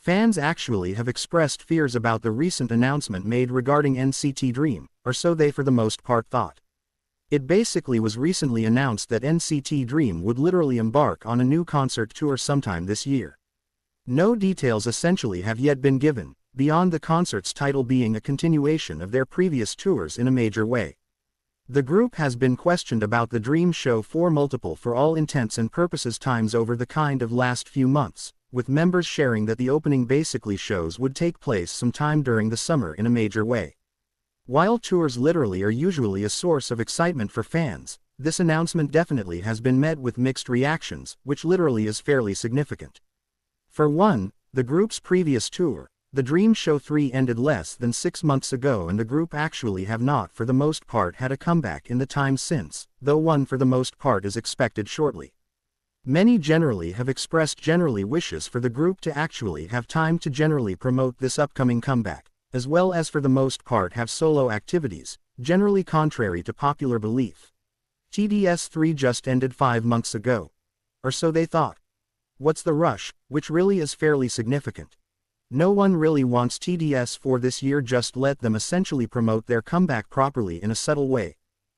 Fans actually have expressed fears about the recent announcement made regarding NCT Dream, or so they for the most part thought. It basically was recently announced that NCT Dream would literally embark on a new concert tour sometime this year. No details essentially have yet been given, beyond the concert's title being a continuation of their previous tours in a major way. The group has been questioned about the Dream show for multiple for all intents and purposes times over the kind of last few months, with members sharing that the opening basically shows would take place sometime during the summer in a major way. While tours literally are usually a source of excitement for fans, this announcement definitely has been met with mixed reactions, which literally is fairly significant. For one, the group's previous tour, The Dream Show 3, ended less than 6 months ago, and the group actually have not for the most part had a comeback in the time since, though one for the most part is expected shortly. Many generally have expressed wishes for the group to actually have time to generally promote this upcoming comeback, as well as for the most part have solo activities, generally contrary to popular belief. TDS 3 just ended 5 months ago. Or so they thought. What's the rush, which really is fairly significant. No one really wants TDS 4 this year, just let them essentially promote their comeback properly in a subtle way.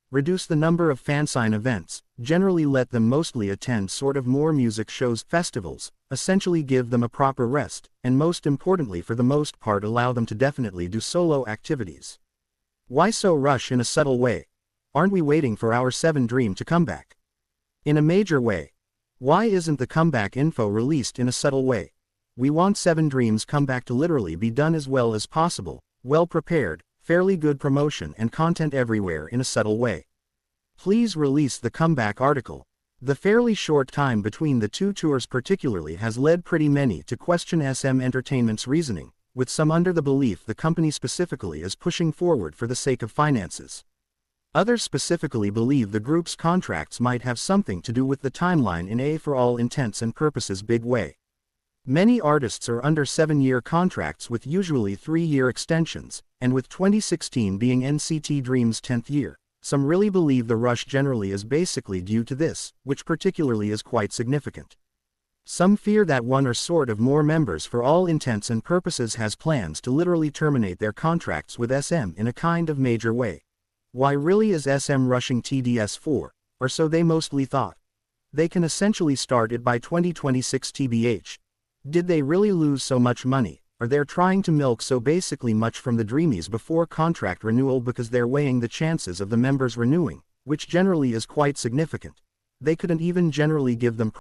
Reduce the number of fansign events, generally let them mostly attend sort of more music shows, festivals, essentially give them a proper rest, and most importantly for the most part allow them to definitely do solo activities. Why so rush in a subtle way? Aren't we waiting for our 7 Dream to come back? In a major way. Why isn't the comeback info released in a subtle way? We want 7 Dreams comeback to literally be done as well as possible, well prepared, fairly good promotion and content everywhere in a subtle way. Please release the comeback article. The fairly short time between the 2 tours particularly has led pretty many to question SM Entertainment's reasoning, with some under the belief the company specifically is pushing forward for the sake of finances. Others specifically believe the group's contracts might have something to do with the timeline in a for all intents and purposes big way. Many artists are under 7-year contracts with usually 3-year extensions, and with 2016 being NCT Dream's 10th year, some really believe the rush generally is basically due to this, which particularly is quite significant. Some fear that one or sort of more members for all intents and purposes has plans to literally terminate their contracts with SM in a kind of major way. Why really is SM rushing TDS 4, or so they mostly thought? They can essentially start it by 2026 TBH. Did they really lose so much money, or they're trying to milk so basically much from the Dreamies before contract renewal because they're weighing the chances of the members renewing, which generally is quite significant? They couldn't even generally give them